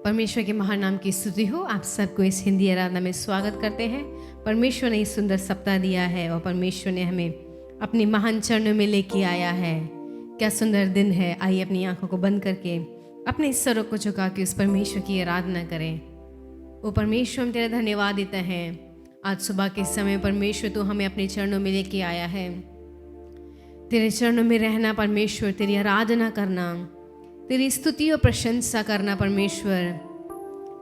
परमेश्वर के महान नाम की स्तुति हो। आप सबको इस हिंदी आराधना में स्वागत करते हैं। परमेश्वर ने इस सुंदर सप्ताह दिया है और परमेश्वर ने हमें अपनी महान चरणों में लेके आया है। क्या सुंदर दिन है। आइए अपनी आंखों को बंद करके अपने स्वरों को झुका के उस परमेश्वर की आराधना करें। वो परमेश्वर, हम तेरा धन्यवाद देते हैं। आज सुबह के समय परमेश्वर तू हमें अपने चरणों में लेके आया है। तेरे चरणों में रहना परमेश्वर, तेरी आराधना करना, तेरी स्तुति और प्रशंसा करना परमेश्वर,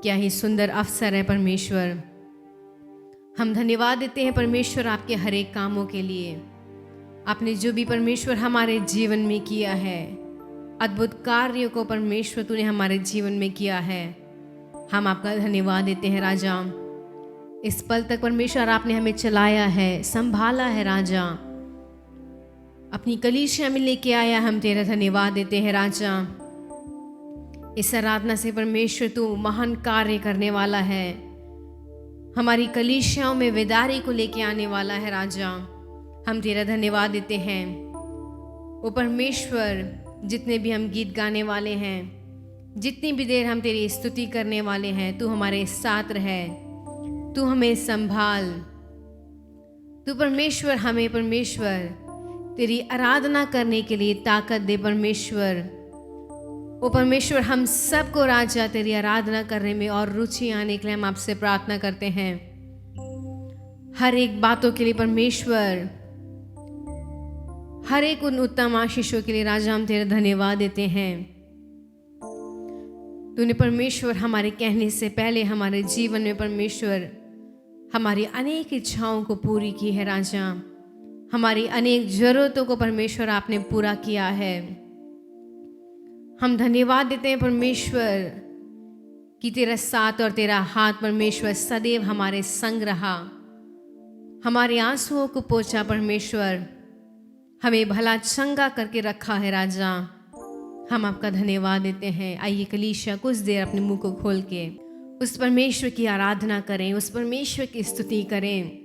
क्या ही सुंदर अवसर है परमेश्वर। हम धन्यवाद देते हैं परमेश्वर आपके हर एक कामों के लिए। आपने जो भी परमेश्वर हमारे जीवन में किया है, अद्भुत कार्यों को परमेश्वर तूने हमारे जीवन में किया है, हम आपका धन्यवाद देते हैं राजा। इस पल तक परमेश्वर आपने हमें चलाया है, संभाला है राजा, अपनी कलीसिया में लेके आया। हम तेरा धन्यवाद देते हैं राजा। इस आराधना से परमेश्वर तू महान कार्य करने वाला है, हमारी कलीसियाओं में वेदारी को लेके आने वाला है राजा। हम तेरा धन्यवाद देते हैं। वो परमेश्वर, जितने भी हम गीत गाने वाले हैं, जितनी भी देर हम तेरी स्तुति करने वाले हैं, तू हमारे साथ रहे, तू हमें संभाल। तू परमेश्वर हमें परमेश्वर तेरी आराधना करने के लिए ताकत दे परमेश्वर। वो परमेश्वर हम सबको राजा तेरी आराधना करने में और रुचि आने के लिए हम आपसे प्रार्थना करते हैं। हर एक बातों के लिए परमेश्वर, हर एक उन उत्तम आशीषों के लिए राजा हम तेरा धन्यवाद देते हैं। तूने परमेश्वर हमारे कहने से पहले हमारे जीवन में परमेश्वर हमारी अनेक इच्छाओं को पूरी की है राजा। हमारी अनेक जरूरतों को परमेश्वर आपने पूरा किया है। हम धन्यवाद देते हैं परमेश्वर कि तेरा साथ और तेरा हाथ परमेश्वर सदैव हमारे संग रहा, हमारे आंसुओं को पोंछा परमेश्वर, हमें भला चंगा करके रखा है राजा। हम आपका धन्यवाद देते हैं। आइए कलीसिया कुछ देर अपने मुंह को खोल के उस परमेश्वर की आराधना करें, उस परमेश्वर की स्तुति करें।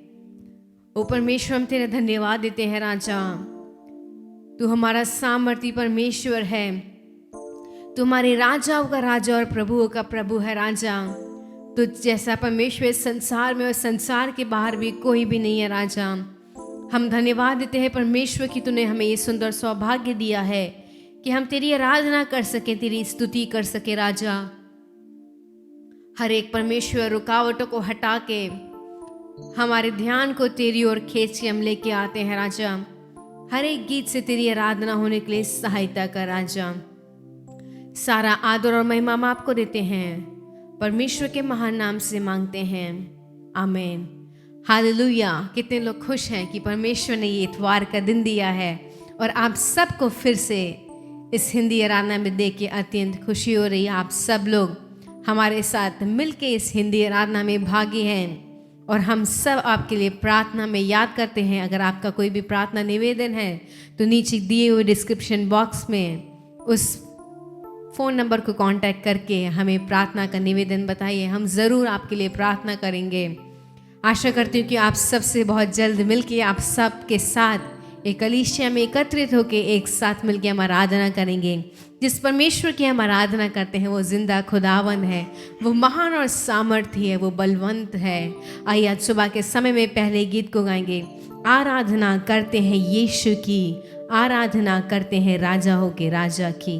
ओ परमेश्वर, हम तेरा धन्यवाद देते हैं राजा। तू हमारा सामर्थी परमेश्वर है, तू हमारे राजाओं का राजा और प्रभुओं का प्रभु है राजा। तुझ जैसा परमेश्वर इस संसार में और संसार के बाहर भी कोई भी नहीं है राजा। हम धन्यवाद देते हैं परमेश्वर कि तूने हमें ये सुंदर सौभाग्य दिया है कि हम तेरी आराधना कर सके, तेरी स्तुति कर सके राजा। हर एक परमेश्वर रुकावटों को हटा के हमारे ध्यान को तेरी ओर खींच के हम लेके आते हैं राजा। हर एक गीत से तेरी आराधना होने के लिए सहायता कर राजा। सारा आदर और महिमा हम आपको देते हैं, परमेश्वर के महान नाम से मांगते हैं, आमीन। हालेलुया। कितने लोग खुश हैं कि परमेश्वर ने ये इतवार का दिन दिया है और आप सबको फिर से इस हिंदी आराधना में देख के अत्यंत खुशी हो रही है। आप सब लोग हमारे साथ मिलके इस हिंदी आराधना में भागी हैं और हम सब आपके लिए प्रार्थना में याद करते हैं। अगर आपका कोई भी प्रार्थना निवेदन है तो नीचे दिए हुए डिस्क्रिप्शन बॉक्स में उस फ़ोन नंबर को कांटेक्ट करके हमें प्रार्थना का निवेदन बताइए। हम ज़रूर आपके लिए प्रार्थना करेंगे। आशा करती हूँ कि आप सबसे बहुत जल्द मिलके आप सब के साथ एक कलीसिया में एकत्रित होकर एक साथ मिलके हम आराधना करेंगे। जिस परमेश्वर की हम आराधना करते हैं वो जिंदा खुदावन है, वो महान और सामर्थी है, वो बलवंत है। आइए आज सुबह के समय में पहले गीत को गाएंगे। आराधना करते हैं यीशु की, आराधना करते हैं राजा हो के राजा की।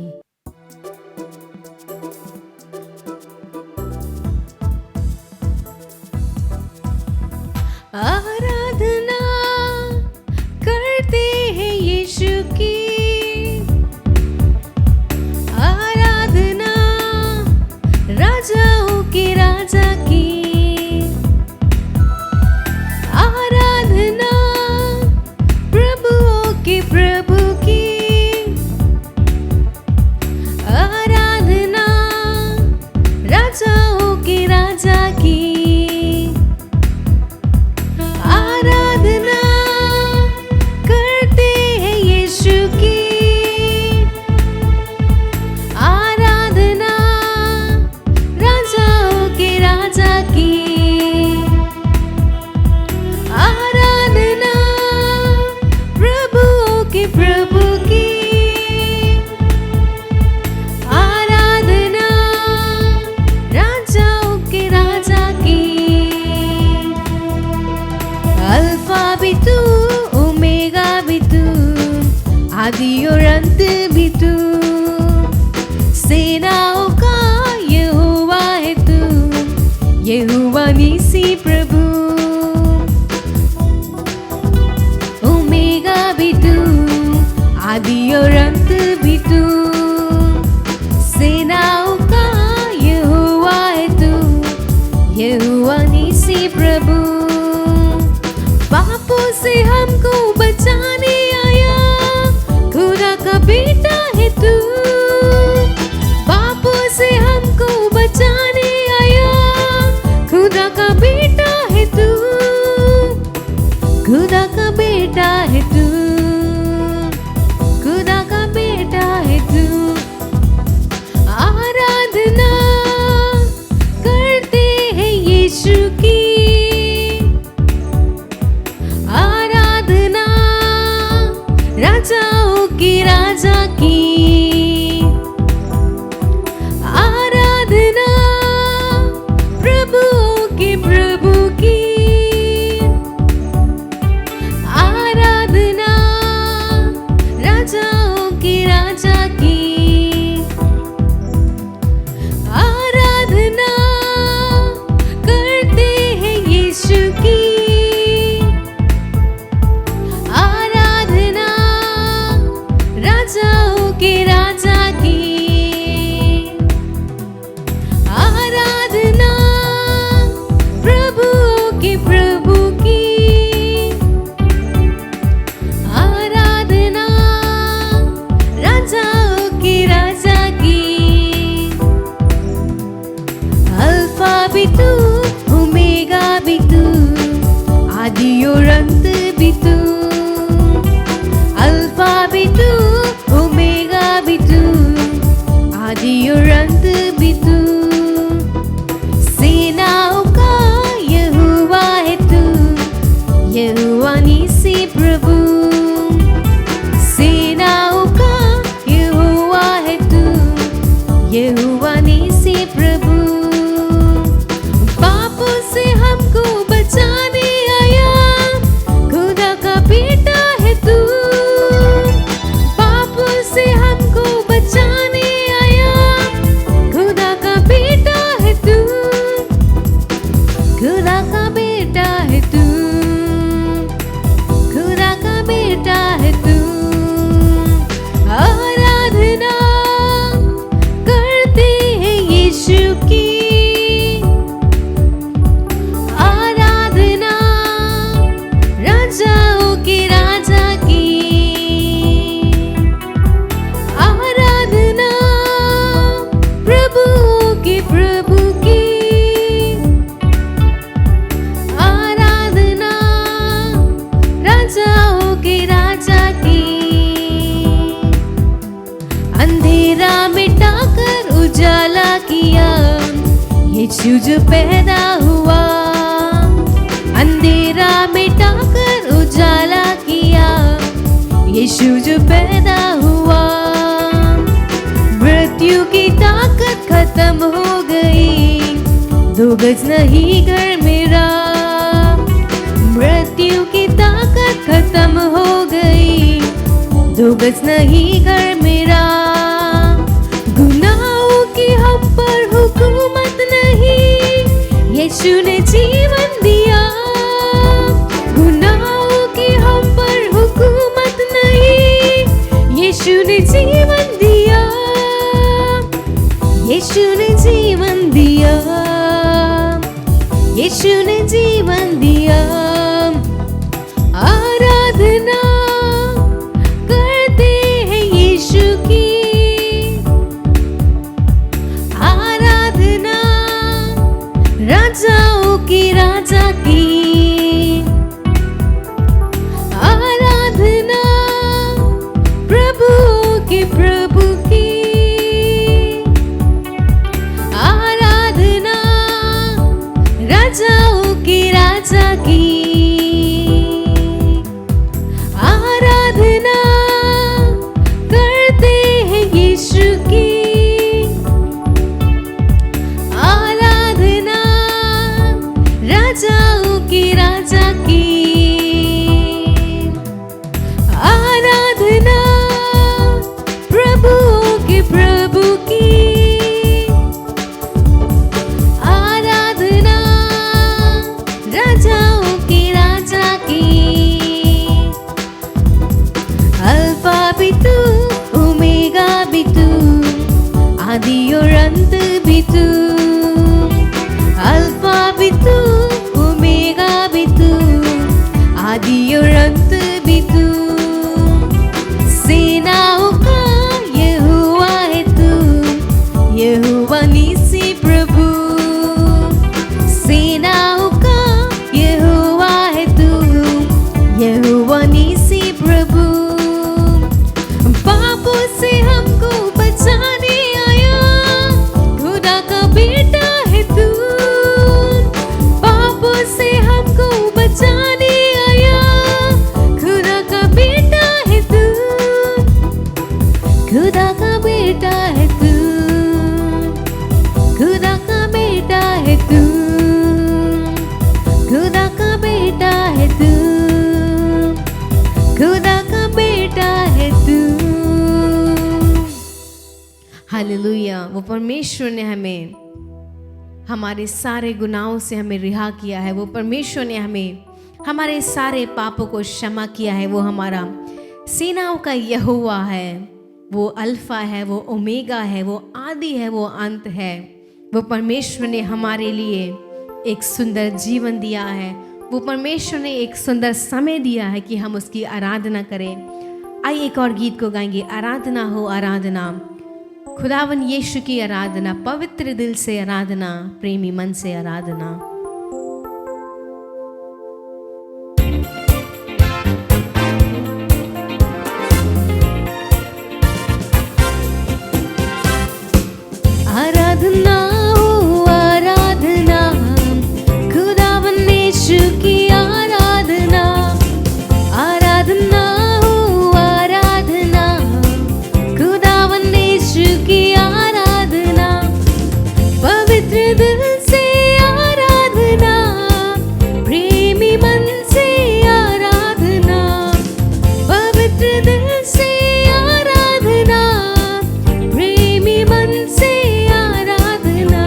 आराधना करते हैं यीशु की, आराधना राजाओं के राजा की, आराधना प्रभुओं के प्रभु की, आदि और अंत भी तू, सेनाओं का यहोवा है तू, यहोवा नीसी प्रभु। ओमेगा भी तू, आदि और अंत भी तू, सेनाओं का यहोवा है तू, यहोवा नीसी प्रभु। पापों से हमको बचाने आया, खुदा का बेटा है तू। पापों से हमको बचाने आया, खुदा का बेटा है तू, खुदा का बेटा है तू, खुदा का बेटा है तू। आराधना करते हैं यीशु की, आराधना राजाओं की राजा की, आराधना प्रभुओं के प्रभु की, आराधना राजाओं की राजा की, आराधना करते हैं यीशु की, आराधना राजाओं के राजा की, आराधना प्रभुओं के प्रभु की, आराधना राजाओं के राजा की। अल्फा भी तू, ओमेगा भी तू, आदि और अंत भी तू, अल्फा भी तू, ओमेगा भी तू, आदि और अंत भी तू, सेनाओं का यहोवा है तू, यहोवा नीसी प्रभु। सेनाओं का यहोवा है तू, यहोवा नीसी प्रभु। पापों से हमको बचाने आया, खुदा का बेटा है तू। पापों से हमको बचाने आया, खुदा का बेटा है तू, खुदा का बेटा है तू, खुदा का बेटा है तू। आराधना करते हैं यीशु की, आराधना राजाओं के राजा की, आराधना प्रभुओं के प्रभु की, आराधना राजाओं के राजा की। अंधेरा मिटाकर उजाला किया, यीशु जो पैदा हुआ। अंधेरा मिटाकर उजाला किया, यीशु जो पैदा हुआ। मृत्यु की ताकत खत्म हो गई, 2 गज नहीं घर मेरा। मृत्यु की ताकत खत्म हो गई, 2 गज नहीं घर मेरा। गुनाहों की हम पर हुकूमत नहीं, यीशु ने जीवन दिया। गुनाहों की हम पर हुकूमत नहीं, यीशु ने जीवन दिया, यीशु ने जीवन दिया, यीशु ने जीवन दिया। आराधना करते हैं यीशु की, आराधना राजाओं की राजा की, आराधना प्रभुओं के प्रभु की, आराधना राजाओं के राजा की, आराधना करते हैं यीशु की, आराधना राजाओं के राजा की, आराधना और अंत भी तू, अल्फा भी तू, ओमेगा भी तू, आदि और अंत भी तू, सेनाओं का यहोवा है तू, यहोवा नीसी प्रभु, सेनाओं का यहोवा है तू, यहोवा नीसी प्रभु। पापों से हमको बचाने आया, खुदा का बेटा है तू, पापों से हमको बचाने आया, खुदा का बेटा है तू, खुदा का बेटा है तू, खुदा का बेटा है तू, खुदा का बेटा है तू, खुदा का बेटा है तू। हालेलुया। वो परमेश्वर ने हमें हमारे सारे गुनाहों से हमें रिहा किया है। वो परमेश्वर ने हमें हमारे सारे पापों को क्षमा किया है। वो हमारा सेनाओं का यहोवा है, वो अल्फा है, वो ओमेगा है, वो आदि है, वो अंत है। वो परमेश्वर ने हमारे लिए एक सुंदर जीवन दिया है। वो परमेश्वर ने एक सुंदर समय दिया है कि हम उसकी आराधना करें। आइए एक और गीत को गाएंगे, आराधना हो आराधना, खुदावन यीशु की आराधना, पवित्र दिल से आराधना, प्रेमी मन से आराधना। आराधना हो आराधना, खुदावन यीशु की आराधना, आराधना हो आराधना, खुदावन यीशु की आराधना, पवित्र दिल से आराधना, प्रेमी मन से आराधना, पवित्र दिल से आराधना, प्रेमी मन से आराधना,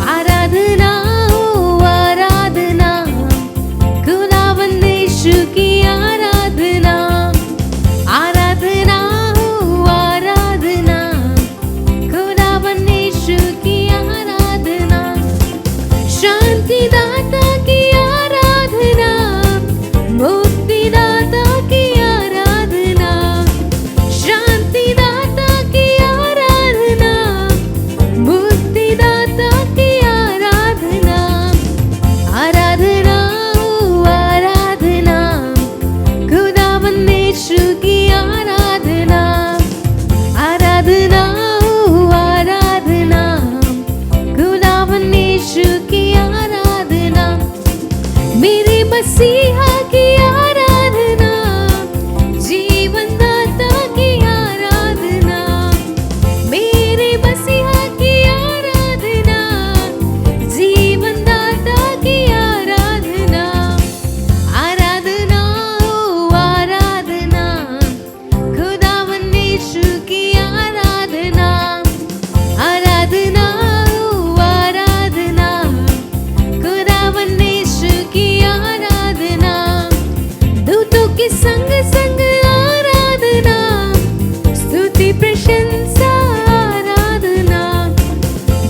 आराधना हो आराधना, खुदावन यीशु की आराधना, आराधना हो आराधना, खुदावन यीशु की आराधना, शांति दाता की आराधना, मुक्ति दाता की आराधना, शांति दाता की आराधना, मुक्ति दाता की आराधना, आराधना हो आराधना, खुदावन यीशु की आराधना, आराधना हो आराधना, खुदावन यीशु की आराधना, मेरे मसीहा की आराधना, जीवन दाता की आराधना, मेरे मसीहा की आराधना, जीवन दाता की आराधना, आराधना हो आराधना, खुदावन यीशु की आराधना, आराधना हो आराधना, खुदावन यीशु की आराधना, दूतों के संग संग आराधना, स्तुति प्रशंसा आराधना,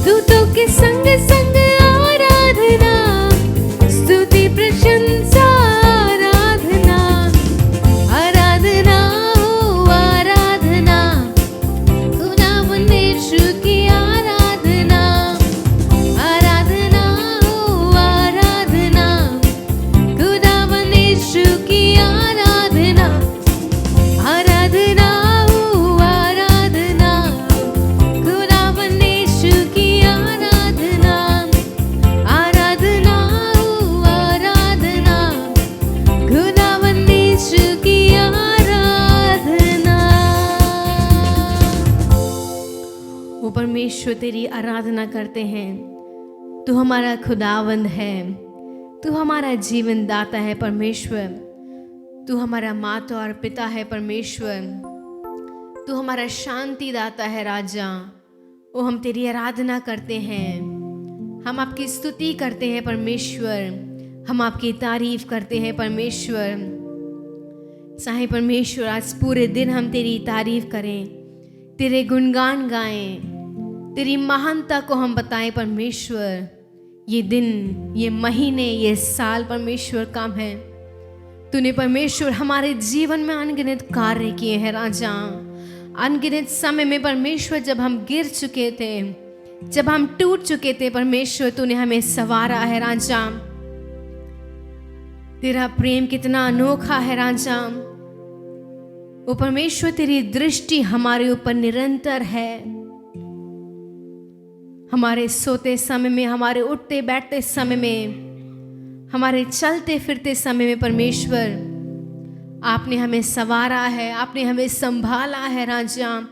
दूतों के संग संग आराधना, स्तुति प्रशंसा आराधना, आराधना हो आराधना, खुदावन यीशु की आराधना, आराधना हो आराधना, खुदावन यीशु की आराधना, आराधना हो आराधना, खुदावन यीशु की आराधना, आराधना हो आराधना, खुदावन यीशु की आराधना। वो परमेश्वर तेरी आराधना करते हैं। तू हमारा खुदावंद है, तू हमारा जीवन दाता है परमेश्वर, तू हमारा माता और पिता है परमेश्वर, तू हमारा शांति दाता है राजा। ओ हम तेरी आराधना करते हैं, हम आपकी स्तुति करते हैं परमेश्वर, हम आपकी तारीफ करते हैं परमेश्वर। चाहे परमेश्वर आज पूरे दिन हम तेरी तारीफ करें, तेरे गुणगान गाएं, तेरी महानता को हम बताएं परमेश्वर। ये दिन, ये महीने, ये साल परमेश्वर कम है। तूने परमेश्वर हमारे जीवन में अनगिनत कार्य किए हैं राजा। अनगिनत समय में परमेश्वर जब हम गिर चुके थे, जब हम टूट चुके थे परमेश्वर, तूने हमें संवारा है राजा। तेरा प्रेम कितना अनोखा है राजा। ओ परमेश्वर, तेरी दृष्टि हमारे ऊपर निरंतर है। हमारे सोते समय में, हमारे उठते बैठते समय में, हमारे चलते फिरते समय में परमेश्वर आपने हमें संवारा है, आपने हमें संभाला है राजा।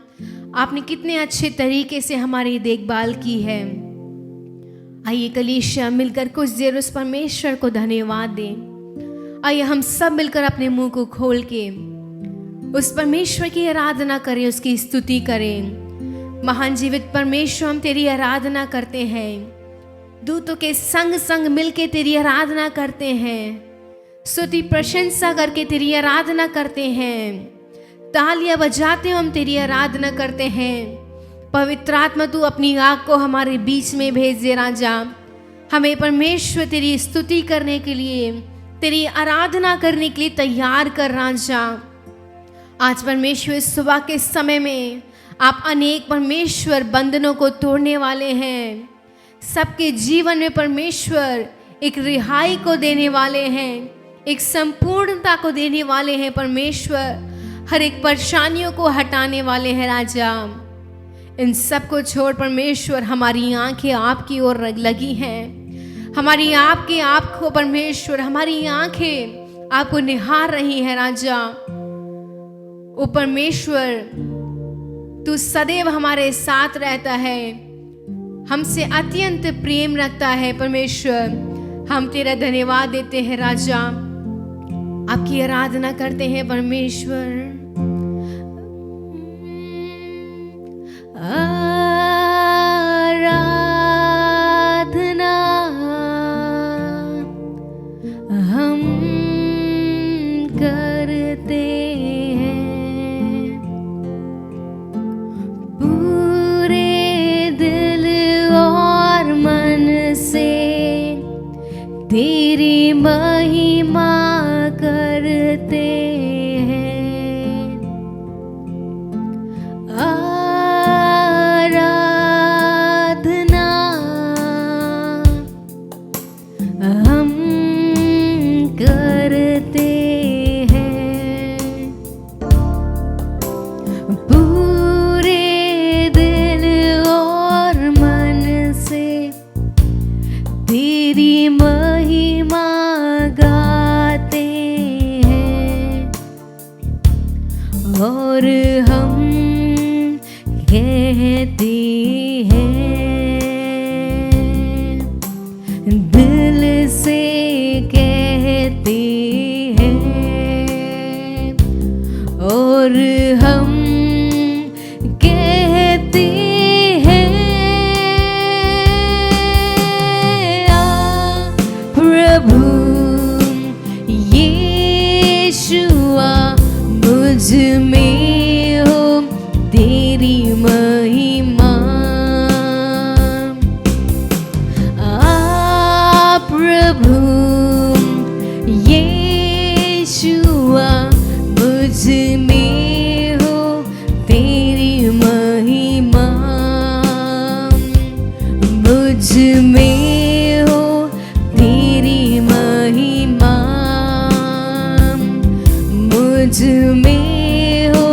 आपने कितने अच्छे तरीके से हमारी देखभाल की है। आइए कलीसिया मिलकर कुछ देर उस परमेश्वर को धन्यवाद दें। आइए हम सब मिलकर अपने मुंह को खोल के उस परमेश्वर की आराधना करें, उसकी स्तुति करें। महान जीवित परमेश्वर, हम तेरी आराधना करते हैं। दूतों के संग संग मिलके तेरी आराधना करते हैं। स्तुति प्रशंसा करके तेरी आराधना करते हैं। तालियां बजाते हम तेरी आराधना करते हैं। पवित्र आत्मा, तू अपनी आग को हमारे बीच में भेज दे राजा। हमें परमेश्वर तेरी स्तुति करने के लिए, तेरी आराधना करने के लिए तैयार कर राजा। आज परमेश्वर सुबह के समय में आप अनेक परमेश्वर बंधनों को तोड़ने वाले हैं। सबके जीवन में परमेश्वर एक रिहाई को देने वाले हैं, एक संपूर्णता को देने वाले हैं परमेश्वर। हर एक परेशानियों को हटाने वाले हैं राजा। इन सब को छोड़ परमेश्वर, हमारी आंखें आपकी ओर लगी हैं। हमारी आपकी आपको परमेश्वर, हमारी आंखें आपको निहार रही हैं राजा। ओ परमेश्वर, तू सदैव हमारे साथ रहता है, हमसे अत्यंत प्रेम रखता है परमेश्वर। हम तेरा धन्यवाद देते हैं राजा, आपकी आराधना करते हैं परमेश्वर। आराधना हम करते तेरी महिमा करते हैं। आराधना हम करते हैं। पूरे दिल और मन से तेरी महिमा गाते हैं। और हम कहते हैं, दिल से कहते हैं। और हम कहते हैं, प्रभु यीशुआ, मुझ में हो तेरी महिमा। प्रभु यीशुआ, मुझ में हो तेरी महिमा। मुझ में हो तेरी महिमा। मुझ में हो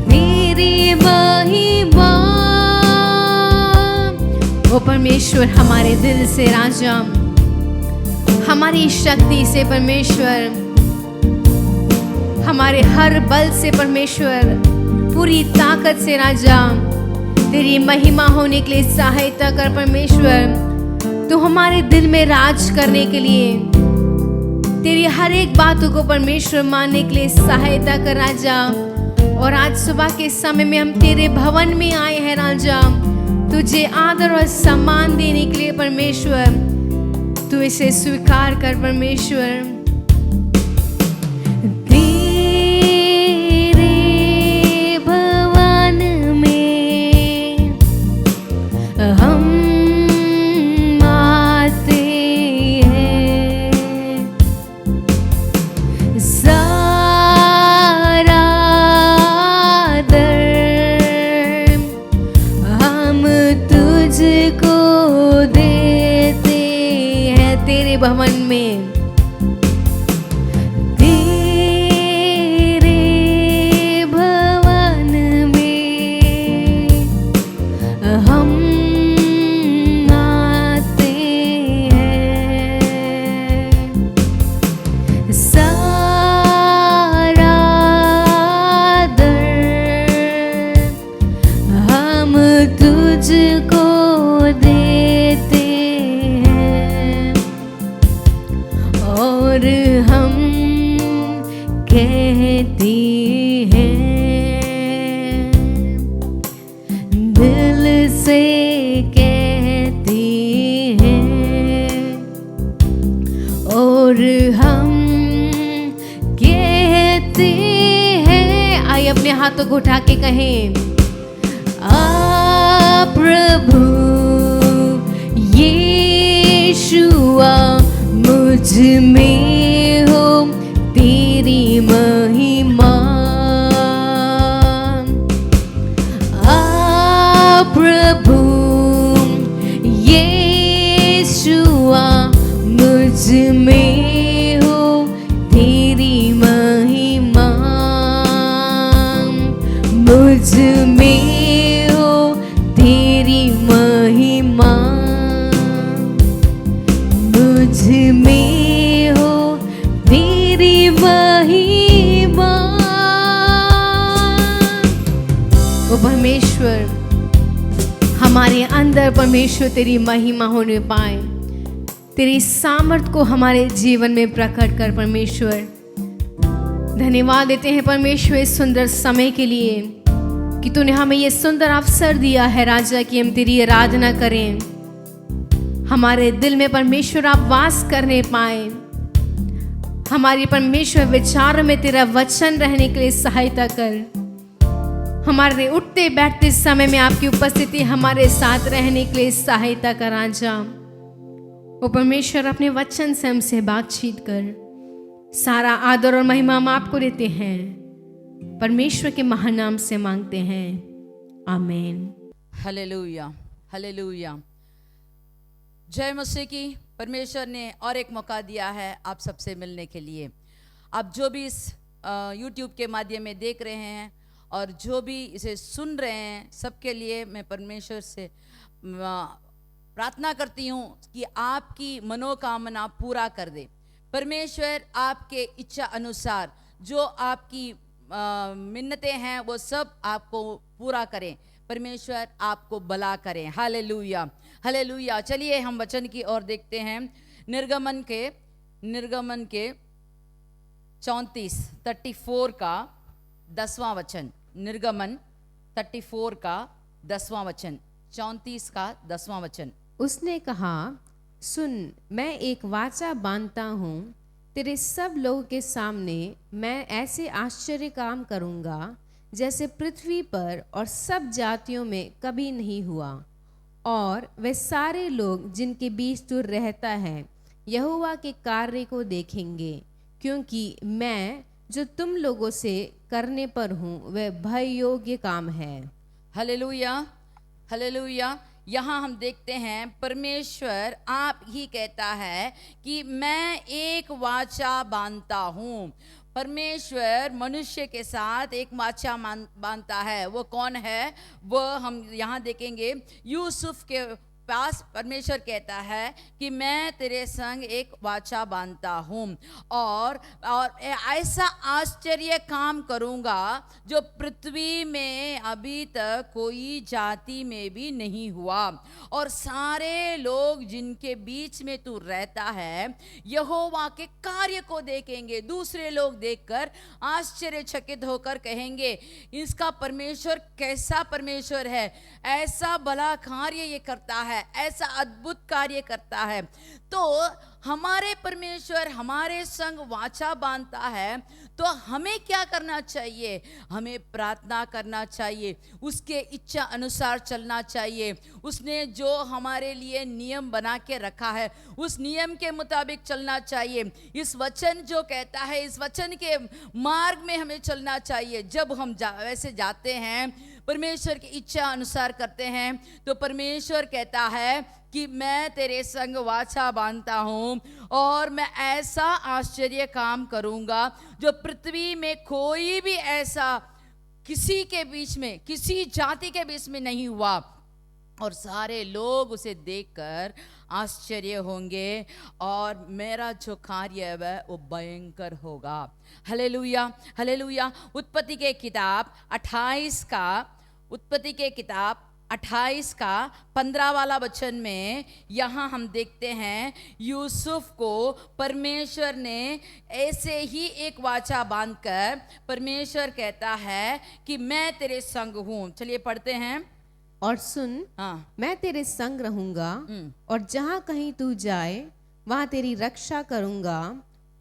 तेरी महिमा। ओ परमेश्वर, हमारे दिल से राजा, हमारी शक्ति से परमेश्वर, हमारे हर बल से परमेश्वर, पूरी ताकत से राजा, तेरी महिमा होने के लिए सहायता कर परमेश्वर। तू हमारे दिल में राज करने के लिए, तेरी हर एक बातों को परमेश्वर मानने के लिए सहायता कर राजा। और आज सुबह के समय में हम तेरे भवन में आए हैं राजा, तुझे आदर और सम्मान देने के लिए परमेश्वर। तू इसे स्वीकार कर परमेश्वर। तेरे भवन में भवन में। अपने हाथों को उठा के कहें, आ प्रभु यीशुआ मुझ में हो तेरी महिमा। आ प्रभु यीशुआ मुझ में हो तेरी महिमा। मुझ में हो तेरी महिमा। मुझ में हो तेरी महिमा। ओ परमेश्वर, हमारे अंदर परमेश्वर तेरी महिमा होने पाए। तेरी सामर्थ को हमारे जीवन में प्रकट कर परमेश्वर। धन्यवाद देते हैं परमेश्वर इस सुंदर समय के लिए कि तूने हमें ये सुंदर अवसर दिया है राजा कि हम तेरी आराधना करें। हमारे दिल में परमेश्वर आप वास करने पाए। हमारी परमेश्वर विचारों में तेरा वचन रहने के लिए सहायता कर। हमारे उठते बैठते समय में आपकी उपस्थिति हमारे साथ रहने के लिए सहायता कर राजा। वो परमेश्वर अपने वचन से हमसे बातचीत कर। सारा आदर और महिमा हम आपको देते हैं। परमेश्वर के महानाम से मांगते हैं, आमीन। Hallelujah, hallelujah. जय मसीह की। परमेश्वर ने और एक मौका दिया है आप सबसे मिलने के लिए। आप जो भी इस YouTube के माध्यम में देख रहे हैं और जो भी इसे सुन रहे हैं, सबके लिए मैं परमेश्वर से प्रार्थना करती हूँ कि आपकी मनोकामना पूरा कर दे। परमेश्वर आपके इच्छा अनुसार जो आपकी मिन्नतें हैं वो सब आपको पूरा करें। परमेश्वर आपको भला करें। Hallelujah, hallelujah. चलिए हम वचन की ओर देखते हैं। निर्गमन के 34 का 10वां वचन। निर्गमन 34 का 10वां वचन, 34 का 10वां वचन। उसने कहा, सुन, मैं एक वाचा बांधता हूँ, तेरे सब लोगों के सामने मैं ऐसे आश्चर्य काम करूँगा जैसे पृथ्वी पर और सब जातियों में कभी नहीं हुआ। और वे सारे लोग जिनके बीच तू रहता है यहोवा के कार्य को देखेंगे, क्योंकि मैं जो तुम लोगों से करने पर हूँ वह भय योग्य काम है। Hallelujah, hallelujah. यहाँ हम देखते हैं परमेश्वर आप ही कहता है कि मैं एक वाचा बांधता हूँ। परमेश्वर मनुष्य के साथ एक वाचा बांधता है। वो कौन है? वो हम यहाँ देखेंगे। यूसुफ के पास परमेश्वर कहता है कि मैं तेरे संग एक वाचा बांधता हूँ और ऐसा आश्चर्य काम करूँगा जो पृथ्वी में अभी तक कोई जाति में भी नहीं हुआ। और सारे लोग जिनके बीच में तू रहता है यहोवा के कार्य को देखेंगे। दूसरे लोग देखकर आश्चर्यचकित होकर कहेंगे, इसका परमेश्वर कैसा परमेश्वर है, ऐसा भला कार्य ये करता है, ऐसा अद्भुत कार्य करता है। तो हमारे परमेश्वर हमारे संग वाचा बांधता है तो हमें क्या करना चाहिए? हमें प्रार्थना करना चाहिए, उसके इच्छा अनुसार चलना चाहिए। उसने जो हमारे लिए नियम बना के रखा है उस नियम के मुताबिक चलना चाहिए। इस वचन जो कहता है इस वचन के मार्ग में हमें चलना चाहिए। जब हम वैसे जाते हैं परमेश्वर की इच्छा अनुसार करते हैं तो परमेश्वर कहता है कि मैं तेरे संग वाचा बांधता हूँ और मैं ऐसा आश्चर्य काम करूँगा जो पृथ्वी में कोई भी ऐसा किसी के बीच में, किसी जाति के बीच में नहीं हुआ। और सारे लोग उसे देखकर आश्चर्य होंगे और मेरा जो कार्य है वो भयंकर होगा। Hallelujah, hallelujah. उत्पत्ति के किताब 28 का 15 वाला वचन में यहाँ हम देखते हैं यूसुफ को परमेश्वर ने ऐसे ही एक वाचा बांधकर परमेश्वर कहता है कि मैं तेरे संग हूँ। चलिए पढ़ते हैं। और सुन, हाँ, मैं तेरे संग रहूंगा और जहाँ कहीं तू जाए वहाँ तेरी रक्षा करूंगा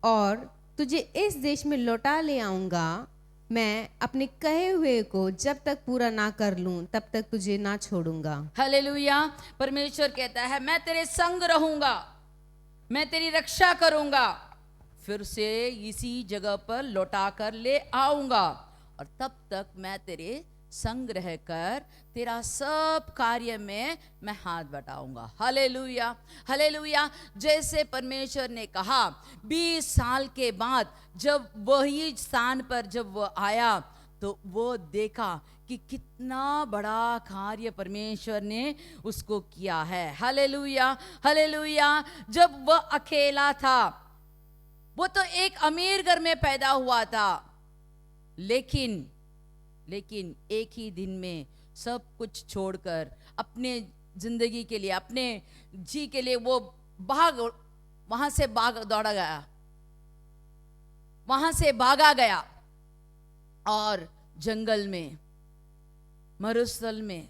और तुझे इस देश में लौटा ले आऊंगा। मैं अपने कहे हुए को जब तक पूरा ना कर लूं तब तक तुझे ना छोड़ूंगा। हालेलुया। परमेश्वर कहता है मैं तेरे संग रहूंगा, मैं तेरी रक्षा करूंगा, फिर से इसी जगह पर लौटा कर ले आऊंगा और तब तक मैं तेरे संग रहकर तेरा सब कार्य में मैं हाथ बटाऊंगा। Hallelujah, hallelujah. जैसे परमेश्वर ने कहा 20 साल के बाद जब वही स्थान पर जब वो आया तो वो देखा कि कितना बड़ा कार्य परमेश्वर ने उसको किया है। Hallelujah, hallelujah. जब वह अकेला था, वो तो एक अमीर घर में पैदा हुआ था, लेकिन एक ही दिन में सब कुछ छोड़कर अपने जिंदगी के लिए, अपने जी के लिए वो वहां से दौड़ा गया, वहां से भागा गया और जंगल में, मरुस्थल में,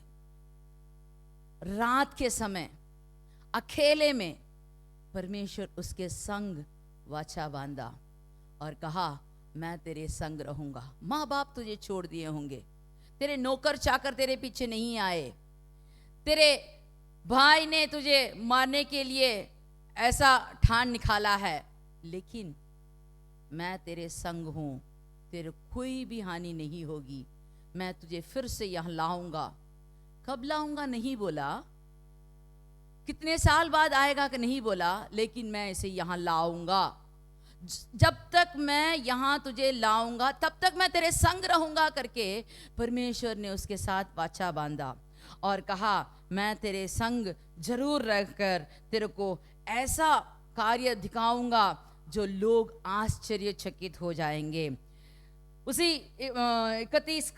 रात के समय अकेले में परमेश्वर उसके संग वाचा बांधा और कहा मैं तेरे संग रहूंगा। माँ बाप तुझे छोड़ दिए होंगे, तेरे नौकर चाकर तेरे पीछे नहीं आए, तेरे भाई ने तुझे मारने के लिए ऐसा ठान निकाला है, लेकिन मैं तेरे संग हूं, तेरे कोई भी हानि नहीं होगी। मैं तुझे फिर से यहां लाऊंगा। कब लाऊंगा नहीं बोला, कितने साल बाद आएगा कि नहीं बोला, लेकिन मैं इसे यहां लाऊंगा। जब तक मैं यहां तुझे लाऊंगा तब तक मैं तेरे संग रहूंगा करके परमेश्वर ने उसके साथ वाचा बांधा और कहा मैं तेरे संग जरूर रहकर तेरे को ऐसा कार्य दिखाऊंगा जो लोग आश्चर्यचकित हो जाएंगे। उसी 31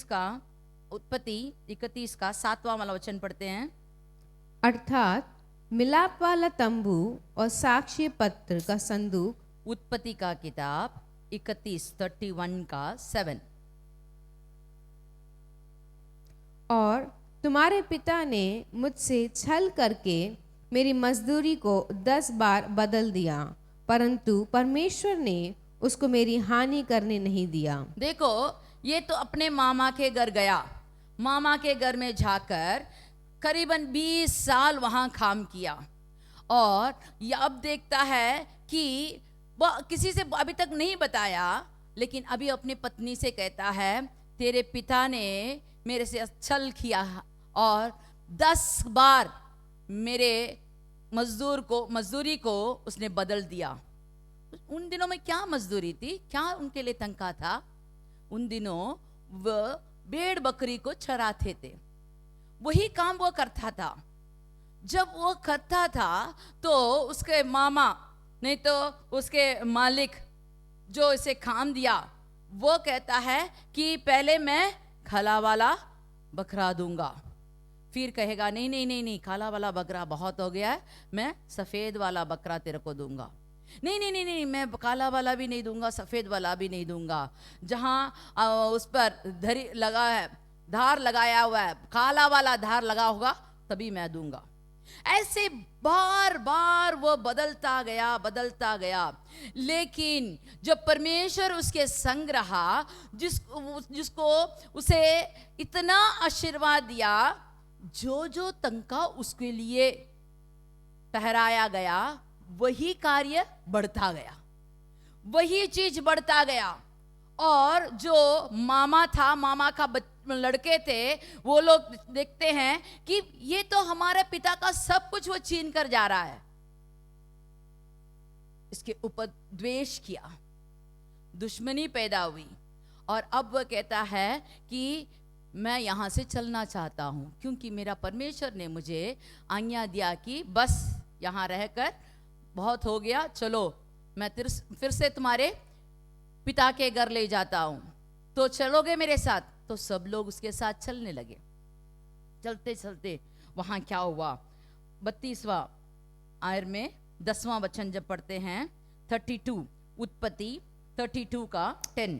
का उत्पत्ति 31 का 7वां वाला वचन पढ़ते हैं। अर्थात मिलाप वाला तंबू और साक्ष्य पत्र का संदूक। उत्पत्ति का किताब 31 का 7। और तुम्हारे पिता ने मुझसे छल करके मेरी मजदूरी को 10 बार बदल दिया, परंतु परमेश्वर ने उसको मेरी हानि करने नहीं दिया। देखो, ये तो अपने मामा के घर गया, मामा के घर में जाकर करीबन 20 साल वहां काम किया और ये अब देखता है कि वह किसी से अभी तक नहीं बताया, लेकिन अभी अपनी पत्नी से कहता है तेरे पिता ने मेरे से छल किया और 10 बार मेरे मजदूरी को उसने बदल दिया। उन दिनों में क्या मजदूरी थी, क्या उनके लिए तनख्वाह था? उन दिनों वह भेड़ बकरी को चराते थे, वही काम वो करता था। जब वो करता था तो उसके मामा नहीं तो उसके मालिक जो इसे काम दिया वो कहता है कि पहले मैं काला वाला बकरा दूंगा, फिर कहेगा नहीं नहीं नहीं नहीं काला वाला बकरा बहुत हो गया है, मैं सफेद वाला बकरा तेरे को दूंगा। नहीं नहीं नहीं नहीं मैं काला वाला भी नहीं दूंगा, सफेद वाला भी नहीं दूंगा, जहां उस पर धरी लगा है, धार लगाया हुआ है, काला वाला धार लगा होगा तभी मैं दूंगा। ऐसे बार बार वो बदलता गया। लेकिन जब परमेश्वर उसके संग रहा, जिसको उसे इतना आशीर्वाद दिया, जो तनख्वाह उसके लिए ठहराया गया वही कार्य बढ़ता गया, वही चीज बढ़ता गया और जो मामा था, मामा का लड़के थे, वो लोग देखते हैं कि ये तो हमारे पिता का सब कुछ वो छीन कर जा रहा है। इसके ऊपर द्वेष किया, दुश्मनी पैदा हुई, और अब वह कहता है कि मैं यहां से चलना चाहता हूं, क्योंकि मेरा परमेश्वर ने मुझे आज्ञा दिया कि बस यहां रहकर बहुत हो गया, चलो मैं फिर से तुम्हारे पिता के घर ले जाता हूं, तो चलोगे मेरे साथ? तो सब लोग उसके साथ चलने लगे। चलते चलते वहां क्या हुआ, 32वां आयर में 10वां वचन जब पढ़ते हैं, 32 उत्पत्ति 32 का 10।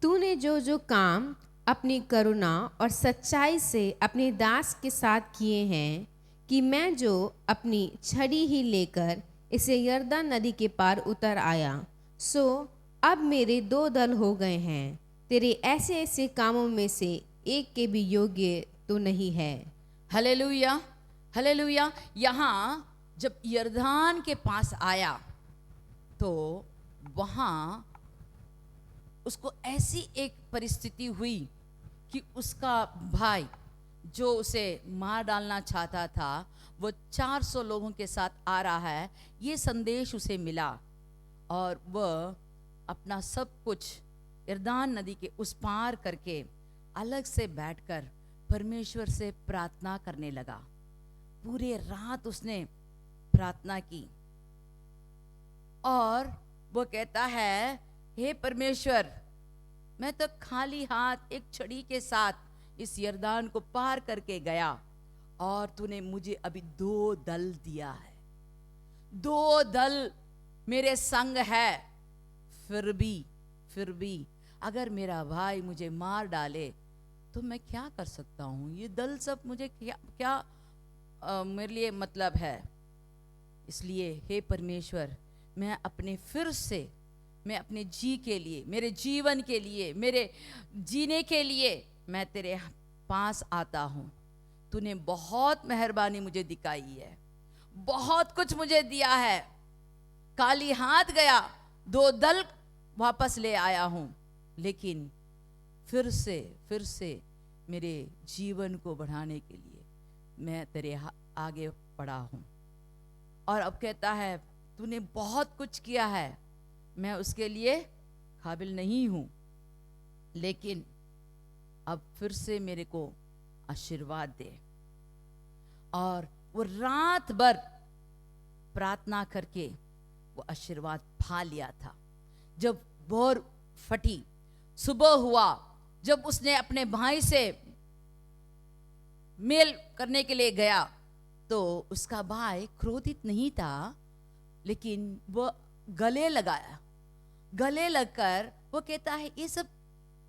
तूने जो जो काम अपनी करुणा और सच्चाई से अपने दास के साथ किए हैं, कि मैं जो अपनी छड़ी ही लेकर इसे यरदन नदी के पार उतर आया, सो अब मेरे 2 दल हो गए हैं। तेरे ऐसे ऐसे कामों में से एक के भी योग्य तो नहीं है। Hallelujah, hallelujah. यहाँ जब यरदान के पास आया तो वहाँ उसको ऐसी एक परिस्थिति हुई कि उसका भाई जो उसे मार डालना चाहता था, वो 400 लोगों के साथ आ रहा है, ये संदेश उसे मिला, और वह अपना सब कुछ यरदान नदी के उस पार करके अलग से बैठकर परमेश्वर से प्रार्थना करने लगा। पूरे रात उसने प्रार्थना की, और वो कहता है, हे परमेश्वर, मैं तो खाली हाथ एक छड़ी के साथ इस यरदान को पार करके गया, और तूने मुझे अभी 2 दल दिया है, 2 दल मेरे संग है। फिर भी अगर मेरा भाई मुझे मार डाले तो मैं क्या कर सकता हूँ? ये दल सब मुझे क्या मेरे लिए मतलब है। इसलिए हे परमेश्वर, मैं अपने जी के लिए, मेरे जीवन के लिए, मेरे जीने के लिए मैं तेरे पास आता हूँ। तूने बहुत मेहरबानी मुझे दिखाई है, बहुत कुछ मुझे दिया है, खाली हाथ गया, 2 दल वापस ले आया हूँ, लेकिन फिर से मेरे जीवन को बढ़ाने के लिए मैं तेरे आगे पड़ा हूँ। और अब कहता है, तूने बहुत कुछ किया है, मैं उसके लिए काबिल नहीं हूँ, लेकिन अब फिर से मेरे को आशीर्वाद दे। और वो रात भर प्रार्थना करके वो आशीर्वाद पा लिया था। जब भोर फटी, सुबह हुआ, जब उसने अपने भाई से मेल करने के लिए गया, तो उसका भाई क्रोधित नहीं था, लेकिन वो गले लगाया। गले लगकर वो कहता है, ये सब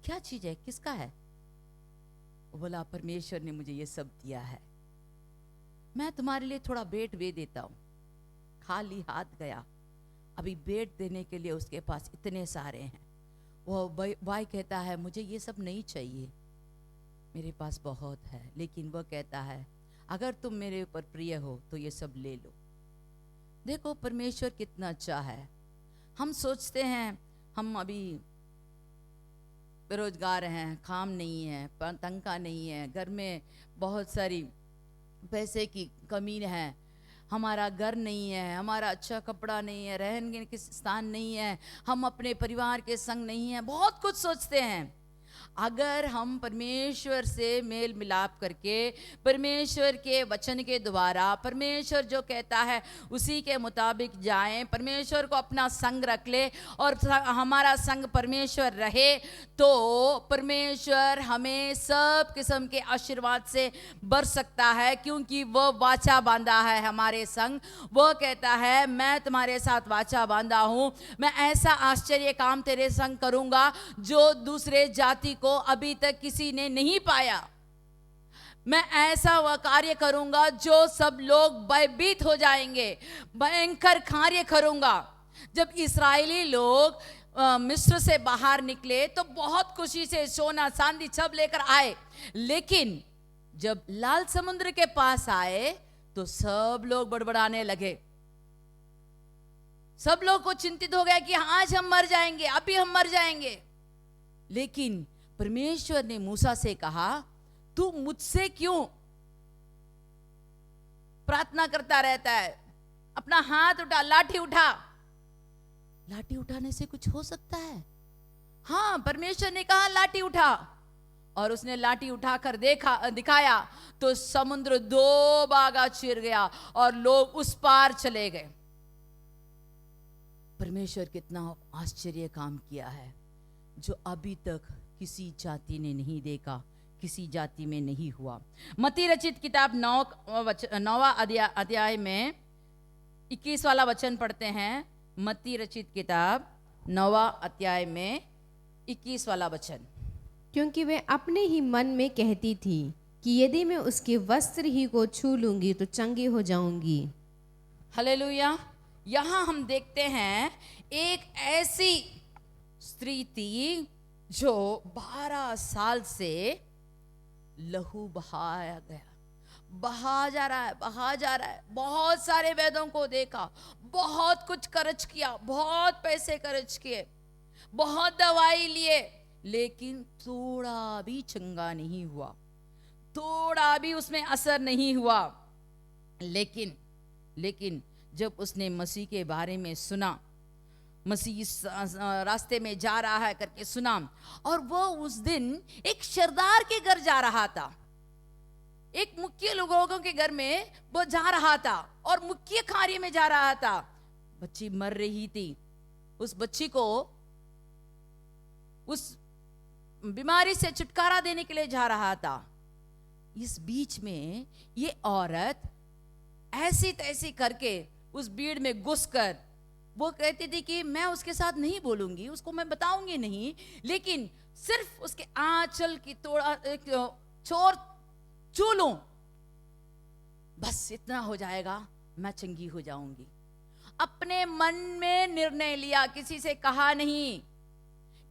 क्या चीज है, किसका है? वो बोला, परमेश्वर ने मुझे ये सब दिया है, मैं तुम्हारे लिए थोड़ा भेंट दे देता हूं। खाली हाथ गया, अभी भेंट देने के लिए उसके पास इतने सारे हैं। वो भाई कहता है, मुझे ये सब नहीं चाहिए, मेरे पास बहुत है। लेकिन वो कहता है, अगर तुम मेरे ऊपर प्रिय हो तो ये सब ले लो। देखो परमेश्वर कितना अच्छा है। हम सोचते हैं हम अभी बेरोजगार हैं, काम नहीं है, तनख्वाह नहीं है, घर में बहुत सारी पैसे की कमी है, हमारा घर नहीं है, हमारा अच्छा कपड़ा नहीं है, रहने के स्थान नहीं है, हम अपने परिवार के संग नहीं है, बहुत कुछ सोचते हैं। अगर हम परमेश्वर से मेल मिलाप करके, परमेश्वर के वचन के द्वारा, परमेश्वर जो कहता है उसी के मुताबिक जाएं, परमेश्वर को अपना संग रख ले और हमारा संग परमेश्वर रहे, तो परमेश्वर हमें सब किस्म के आशीर्वाद से बर सकता है, क्योंकि वो वाचा बांधा है हमारे संग। वो कहता है, मैं तुम्हारे साथ वाचा बांधा हूं, मैं ऐसा आश्चर्य काम तेरे संग करूंगा जो दूसरे जाति को अभी तक किसी ने नहीं पाया। मैं ऐसा वह कार्य करूंगा जो सब लोग भयभीत हो जाएंगे, भयंकर कार्य करूंगा। जब इस्राएली लोग मिस्र से बाहर निकले तो बहुत खुशी से सोना चांदी सब लेकर आए, लेकिन जब लाल समुद्र के पास आए तो सब लोग बड़बड़ाने लगे। सब लोग को चिंतित हो गया कि आज हम मर जाएंगे, अभी हम मर जाएंगे। लेकिन परमेश्वर ने मूसा से कहा, तू मुझसे क्यों प्रार्थना करता रहता है? अपना हाथ उठा, लाठी उठा। लाठी उठाने से कुछ हो सकता है? हाँ, परमेश्वर ने कहा लाठी उठा, और उसने लाठी उठाकर दिखाया तो समुद्र दो भागा चिर गया और लोग उस पार चले गए। परमेश्वर कितना आश्चर्य काम किया है जो अभी तक किसी जाति ने नहीं देखा, किसी जाति में नहीं हुआ। मत्ती रचित किताब 9वां अध्याय में 21 वाला वचन पढ़ते हैं। मत्ती रचित किताब 9वां अध्याय में 21 वाला वचन। क्योंकि वे अपने ही मन में कहती थी कि यदि मैं उसके वस्त्र ही को छू लूंगी तो चंगी हो जाऊंगी। हालेलुया। यहाँ हम देखते हैं एक ऐसी स्त्री थी जो 12 साल से लहू बहाया गया, बहा जा रहा है, बहा जा रहा है। बहुत सारे वैद्यों को देखा, बहुत कुछ खर्च किया, बहुत पैसे खर्च किए, बहुत दवाई लिए, लेकिन थोड़ा भी चंगा नहीं हुआ, थोड़ा भी उसमें असर नहीं हुआ। लेकिन जब उसने मसीह के बारे में सुना, मसीह इस रास्ते में जा रहा है करके सुना, और वो उस दिन एक सरदार के घर जा रहा था, एक मुख्य लोगों के घर में वो जा रहा था और मुख्य कार्य में जा रहा था। बच्ची मर रही थी, उस बच्ची को उस बीमारी से छुटकारा देने के लिए जा रहा था। इस बीच में ये औरत ऐसी तैसी करके उस भीड़ में घुसकर वो कहती थी कि मैं उसके साथ नहीं बोलूंगी, उसको मैं बताऊंगी नहीं, लेकिन सिर्फ उसके आंचल की थोड़ा छोर छू लूं, बस इतना हो जाएगा, मैं चंगी हो जाऊंगी। अपने मन में निर्णय लिया, किसी से कहा नहीं,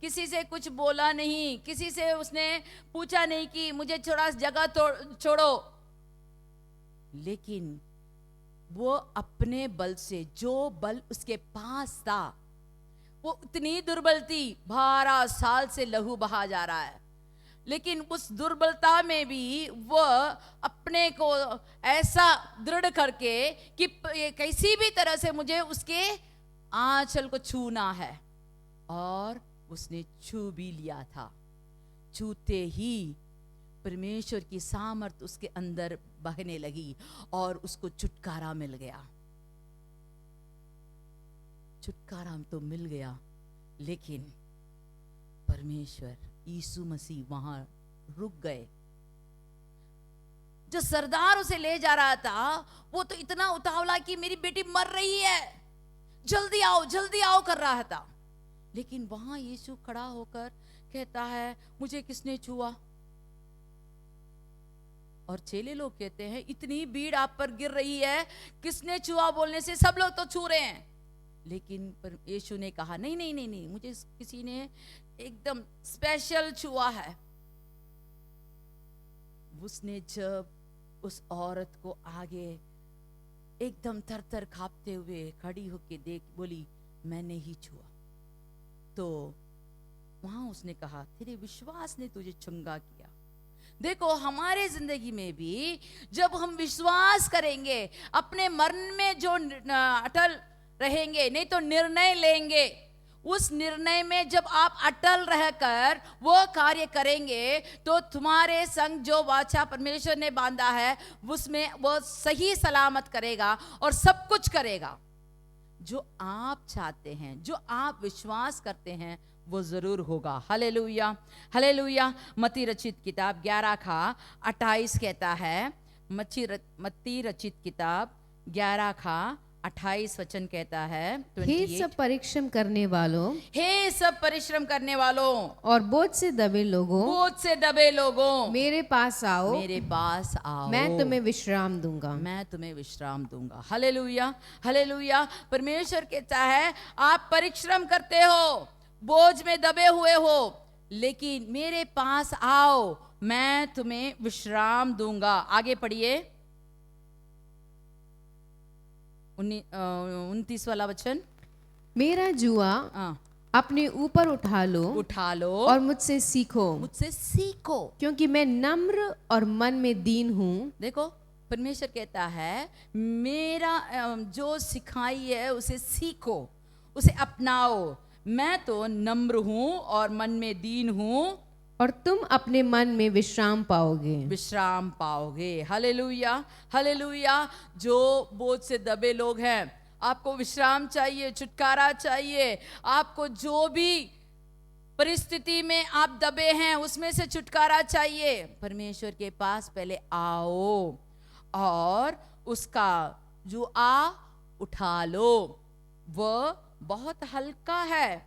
किसी से कुछ बोला नहीं, किसी से उसने पूछा नहीं कि मुझे थोड़ा जगह छोड़ो, लेकिन वो अपने बल से, जो बल उसके पास था, वो इतनी दुर्बल थी, 12 साल से लहू बहा जा रहा है, लेकिन उस दुर्बलता में भी वो अपने को ऐसा दृढ़ करके कि किसी भी तरह से मुझे उसके आंचल को छूना है, और उसने छू भी लिया था। छूते ही परमेश्वर की सामर्थ उसके अंदर बहने लगी और उसको छुटकारा मिल गया। छुटकारा तो मिल गया, लेकिन परमेश्वर यीशु मसीह वहां रुक गए। जो सरदार उसे ले जा रहा था वो तो इतना उतावला कि मेरी बेटी मर रही है, जल्दी आओ जल्दी आओ कर रहा था, लेकिन वहां यीशु खड़ा होकर कहता है, मुझे किसने छुआ? और चेले लोग कहते हैं, इतनी भीड़ आप पर गिर रही है, किसने छुआ बोलने से सब लोग तो छू रहे हैं, लेकिन यीशु ने कहा नहीं नहीं नहीं नहीं, मुझे किसी ने एकदम स्पेशल छुआ है। उसने जब उस औरत को आगे एकदम थर थर कांपते हुए खड़ी होके देख बोली, मैंने ही छुआ, तो वहां उसने कहा, तेरे विश्वास ने तुझे चंगा किया। देखो, हमारे जिंदगी में भी जब हम विश्वास करेंगे, अपने मन में जो अटल रहेंगे, नहीं तो निर्णय लेंगे, उस निर्णय में जब आप अटल रहकर वो कार्य करेंगे, तो तुम्हारे संग जो वाचा परमेश्वर ने बांधा है उसमें वो सही सलामत करेगा और सब कुछ करेगा। जो आप चाहते हैं, जो आप विश्वास करते हैं, वो जरूर होगा। Hallelujah hallelujah. मत्ती रचित किताब 11:28 कहता है, मत्ती रचित किताब 11:28 वचन कहता है, हे सब परिश्रम करने वालों, हे सब परिश्रम करने वालों और बोझ से दबे लोगों, बोझ से दबे लोगों, मेरे पास आओ, मेरे पास आओ, मैं तुम्हें विश्राम दूंगा, मैं तुम्हें विश्राम दूंगा। Hallelujah hallelujah. परमेश्वर कहता है, आप परिश्रम करते हो, बोझ में दबे हुए हो, लेकिन मेरे पास आओ, मैं तुम्हें विश्राम दूंगा। आगे पढ़िए, 29 वाला वचन। मेरा जुआ अपने ऊपर उठा लो उठा लो और मुझसे सीखो, मुझसे सीखो। क्योंकि मैं नम्र और मन में दीन हूँ। देखो, परमेश्वर कहता है मेरा जो सिखाई है उसे सीखो, उसे अपनाओ। मैं तो नम्र हूं और मन में दीन हूं, और तुम अपने मन में विश्राम पाओगे। विश्राम पाओगे। Hallelujah, hallelujah. जो बोझ से दबे लोग हैं, आपको विश्राम चाहिए, छुटकारा चाहिए, आपको जो भी परिस्थिति में आप दबे हैं उसमें से छुटकारा चाहिए, परमेश्वर के पास पहले आओ और उसका जो उठा लो। वह बहुत हल्का है,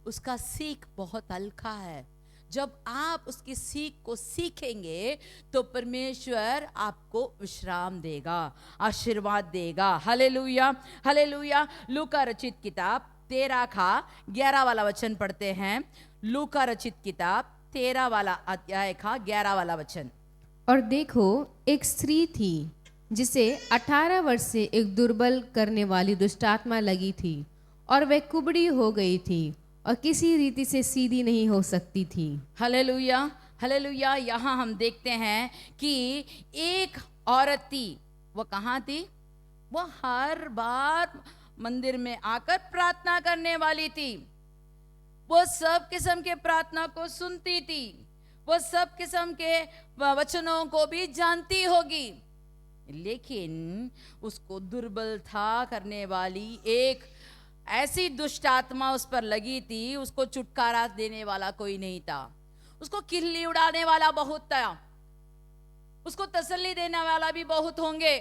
उसका सीख बहुत हल्का है। जब आप उसकी सीख को सीखेंगे तो परमेश्वर आपको विश्राम देगा, आशीर्वाद देगा। Hallelujah, hallelujah. लूका रचित किताब 13 का 11 वाला वचन पढ़ते हैं। लूका रचित किताब 13 वाला अध्याय का 11 वाला वचन। और देखो, एक स्त्री थी जिसे 18 वर्ष से एक दुर्बल करने वाली दुष्टात्मा लगी थी, और वह कुबड़ी हो गई थी और किसी रीति से सीधी नहीं हो सकती थी। Hallelujah, hallelujah. यहाँ हम देखते हैं कि एक औरत थी। वो कहाँ थी? वो हर बार मंदिर में आकर प्रार्थना करने वाली थी। वो सब किस्म के प्रार्थना को सुनती थी, वो सब किस्म के वचनों को भी जानती होगी, लेकिन उसको दुर्बलता करने वाली एक ऐसी दुष्ट आत्मा उस पर लगी थी। उसको छुटकारा देने वाला कोई नहीं था, उसको खिल्ली उड़ाने वाला बहुत था, उसको तसल्ली देने वाला भी बहुत होंगे,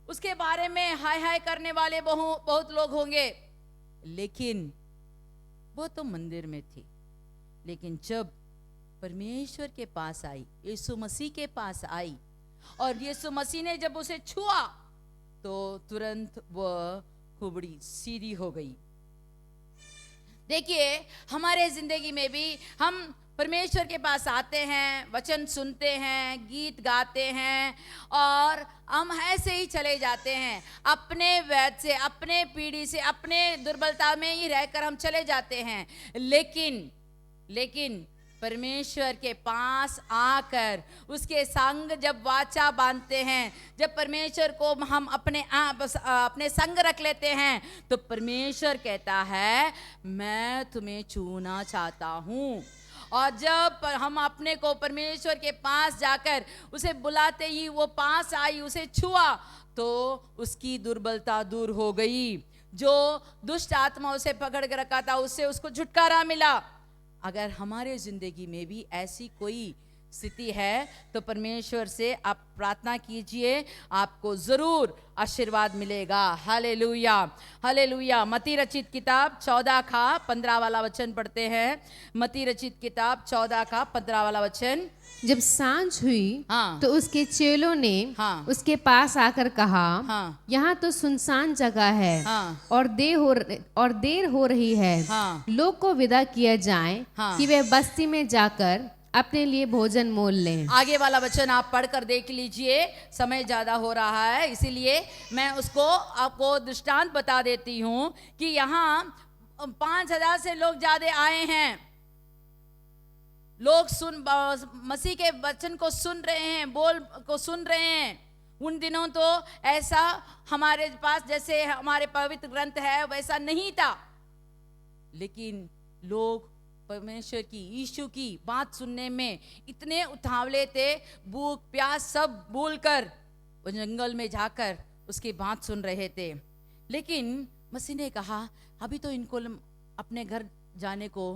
उसके बारे में हाय हाय करने वाले बहुत लोग होंगे, लेकिन वो तो मंदिर में थी। लेकिन जब परमेश्वर के पास आई, यीशु मसीह के पास आई, और यीशु मसीह ने जब उसे छुआ तो तुरंत वह कुबड़ी सीधी हो गई। देखिए, हमारे जिंदगी में भी हम परमेश्वर के पास आते हैं, वचन सुनते हैं, गीत गाते हैं, और हम ऐसे ही चले जाते हैं। अपने वैध से, अपने पीढ़ी से, अपने दुर्बलता में ही रहकर हम चले जाते हैं। लेकिन परमेश्वर के पास आकर उसके संग जब वाचा बांधते हैं, जब परमेश्वर को हम अपने संग रख लेते हैं, तो परमेश्वर कहता है मैं तुम्हें छूना चाहता हूँ। और जब हम अपने को परमेश्वर के पास जाकर उसे बुलाते ही वो पास आई, उसे छुआ, तो उसकी दुर्बलता दूर हो गई। जो दुष्ट आत्मा उसे पकड़ के रखा था, उससे उसको छुटकारा मिला। अगर हमारे जिंदगी में भी ऐसी कोई स्थिति है तो परमेश्वर से आप प्रार्थना कीजिए, आपको जरूर आशीर्वाद मिलेगा। Hallelujah, hallelujah. मती रचित किताब 14 का 15 वाला वचन पढ़ते हैं। मती रचित किताब 14 का 15 वाला वचन। जब सांझ हुई हाँ। तो उसके चेलों ने हाँ। उसके पास आकर कहा, हाँ। यहाँ तो सुनसान जगह है, हाँ। और देर हो रही है। हाँ। लोग को विदा किया जाए, हाँ। कि वे बस्ती में जाकर अपने लिए भोजन मोल लें। आगे वाला वचन आप पढ़कर देख लीजिए, समय ज्यादा हो रहा है, इसीलिए मैं उसको आपको दृष्टांत बता देती हूँ कि यहाँ 5000 से लोग ज्यादा आए हैं। लोग मसीह के वचन को सुन रहे हैं, बोल को सुन रहे हैं। उन दिनों तो ऐसा हमारे पास जैसे हमारे पवित्र ग्रंथ है वैसा नहीं था, लेकिन लोग परमेश्वर की, यीशु की बात सुनने में इतने उतावले थे, भूख प्यास सब भूलकर वो जंगल में जाकर उसकी बात सुन रहे थे। लेकिन मसीह ने कहा अभी तो इनको अपने घर जाने को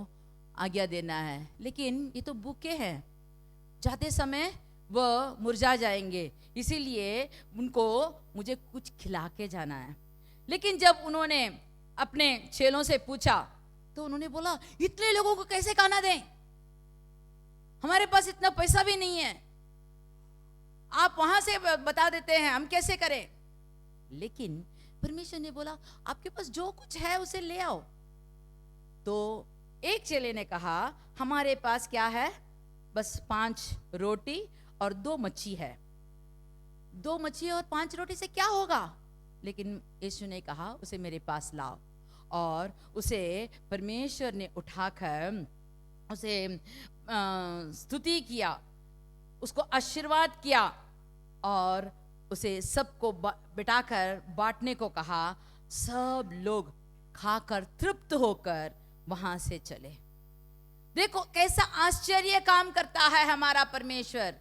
आज्ञा देना है, लेकिन ये तो भूखे हैं, जाते समय वह मुरझा जाएंगे, इसीलिए उनको मुझे कुछ खिला के जाना है। लेकिन जब उन्होंने अपने चेलों से पूछा तो उन्होंने बोला इतने लोगों को कैसे खाना दें, हमारे पास इतना पैसा भी नहीं है, आप वहां से बता देते हैं हम कैसे करें। लेकिन परमेश्वर ने बोला आपके पास जो कुछ है उसे ले आओ। तो एक चेले ने कहा हमारे पास क्या है, बस 5 रोटी और 2 मच्छी है। 2 मच्छी और 5 रोटी से क्या होगा? लेकिन यीशु ने कहा उसे मेरे पास लाओ। और उसे परमेश्वर ने उठाकर उसे स्तुति किया, उसको आशीर्वाद किया और उसे सबको बिठाकर बांटने को कहा। सब लोग खाकर तृप्त होकर वहां से चले। देखो कैसा आश्चर्य काम करता है हमारा परमेश्वर।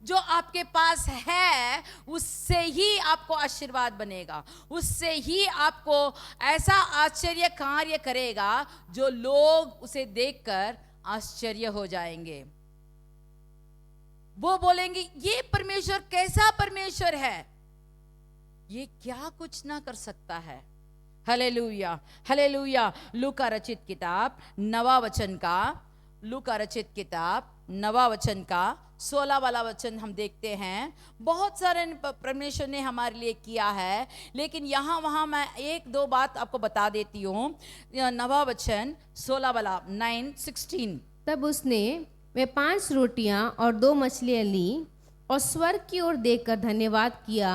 जो आपके पास है उससे ही आपको आशीर्वाद बनेगा, उससे ही आपको ऐसा आश्चर्य कार्य करेगा जो लोग उसे देखकर आश्चर्य हो जाएंगे। वो बोलेंगे ये परमेश्वर कैसा परमेश्वर है, ये क्या कुछ ना कर सकता है। Hallelujah, hallelujah. लूका रचित किताब 9वां वचन का, लूका रचित किताब 9वां वचन का 16 वाला वचन हम देखते हैं। बहुत सारे परमेश्वर ने हमारे लिए किया है, लेकिन यहाँ वहाँ मैं एक दो बात आपको बता देती हूँ। 9वां वचन 16 वाला 9:16। तब उसने वे 5 रोटियां और 2 मछलियां ली और स्वर्ग की ओर देखकर धन्यवाद किया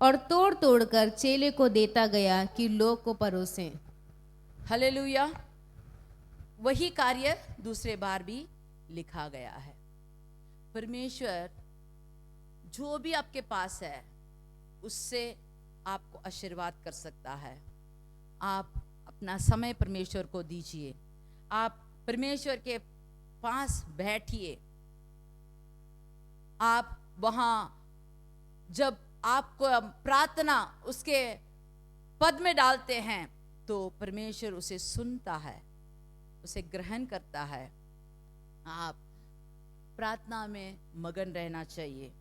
और तोड़ तोड़ कर चेले को देता गया कि लोग को परोसें। हालेलुया। वही कार्य दूसरे बार भी लिखा गया है। परमेश्वर जो भी आपके पास है उससे आपको आशीर्वाद कर सकता है। आप अपना समय परमेश्वर को दीजिए, आप परमेश्वर के पास बैठिए। आप वहां जब आपको प्रार्थना उसके पद में डालते हैं तो परमेश्वर उसे सुनता है, उसे ग्रहण करता है। आप प्रार्थना में मगन रहना चाहिए,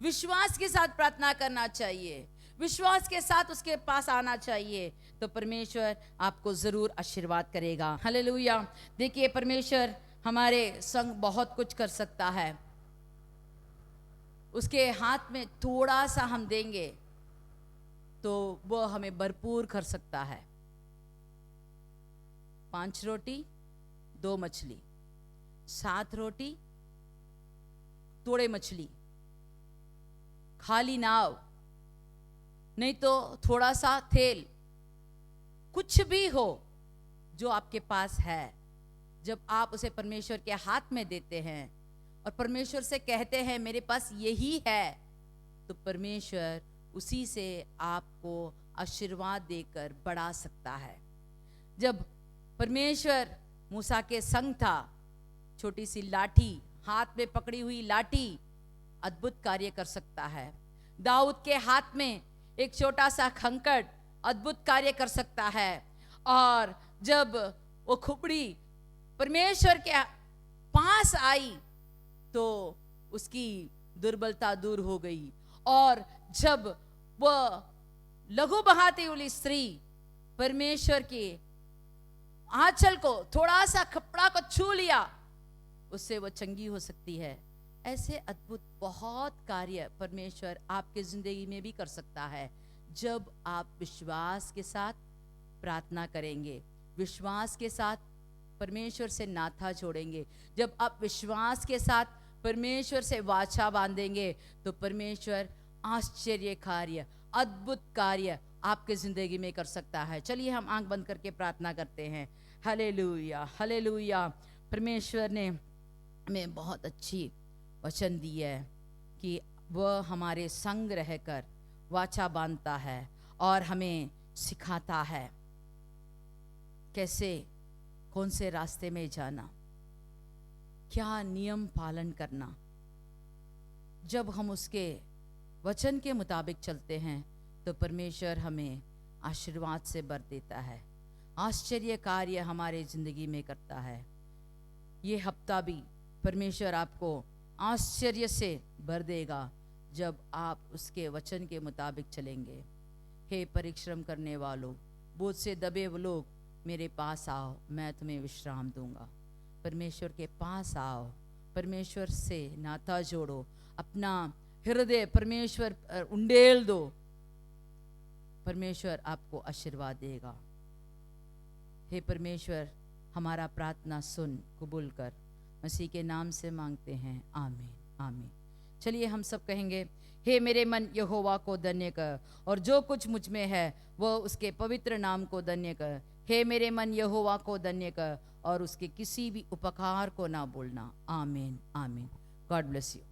विश्वास के साथ प्रार्थना करना चाहिए, विश्वास के साथ उसके पास आना चाहिए, तो परमेश्वर आपको जरूर आशीर्वाद करेगा। हालेलुया। देखिए परमेश्वर हमारे संग बहुत कुछ कर सकता है। उसके हाथ में थोड़ा सा हम देंगे तो वो हमें भरपूर कर सकता है। 5 रोटी 2 मछली, 7 रोटी थोड़े मछली, खाली नाव, नहीं तो थोड़ा सा तेल, कुछ भी हो जो आपके पास है, जब आप उसे परमेश्वर के हाथ में देते हैं और परमेश्वर से कहते हैं मेरे पास यही है, तो परमेश्वर उसी से आपको आशीर्वाद देकर बढ़ा सकता है। जब परमेश्वर मूसा के संग था, छोटी सी लाठी, हाथ में पकड़ी हुई लाठी अद्भुत कार्य कर सकता है। दाऊद के हाथ में एक छोटा सा खंकड़ अद्भुत कार्य कर सकता है। और जब वो खुपड़ी परमेश्वर के पास आई तो उसकी दुर्बलता दूर हो गई। और जब वह लहू बहाती हुई स्त्री परमेश्वर के आंचल को, थोड़ा सा कपड़ा को छू लिया, उससे वो चंगी हो सकती है। ऐसे अद्भुत बहुत कार्य परमेश्वर आपके जिंदगी में भी कर सकता है, जब आप विश्वास के साथ प्रार्थना करेंगे, विश्वास के साथ परमेश्वर से नाता जोड़ेंगे। जब आप विश्वास के साथ परमेश्वर से वाचा बांधेंगे तो परमेश्वर आश्चर्य कार्य, अद्भुत कार्य आपके जिंदगी में कर सकता है। चलिए हम आंख बंद करके प्रार्थना करते हैं। Hallelujah, hallelujah. परमेश्वर ने हमें बहुत अच्छी वचन दी है कि वह हमारे संग रहकर वाचा बांधता है और हमें सिखाता है कैसे, कौन से रास्ते में जाना, क्या नियम पालन करना। जब हम उसके वचन के मुताबिक चलते हैं तो परमेश्वर हमें आशीर्वाद से भर देता है, आश्चर्य कार्य हमारे जिंदगी में करता है। ये हफ्ता भी परमेश्वर आपको आश्चर्य से भर देगा जब आप उसके वचन के मुताबिक चलेंगे। हे परिश्रम करने वालों, बोझ से दबे हुए लोग, मेरे पास आओ, मैं तुम्हें विश्राम दूंगा। परमेश्वर के पास आओ, परमेश्वर से नाता जोड़ो, अपना हृदय परमेश्वर पर उंडेल दो, परमेश्वर आपको आशीर्वाद देगा। हे परमेश्वर, हमारा प्रार्थना सुन, कबूल कर, मसीह के नाम से मांगते हैं, आमीन, आमीन। चलिए हम सब कहेंगे, हे मेरे मन यहोवा को धन्य कर और जो कुछ मुझ में है वह उसके पवित्र नाम को धन्य कर। हे मेरे मन यहोवा को धन्य कर और उसके किसी भी उपकार को ना भूलना। आमीन आमीन। God bless you.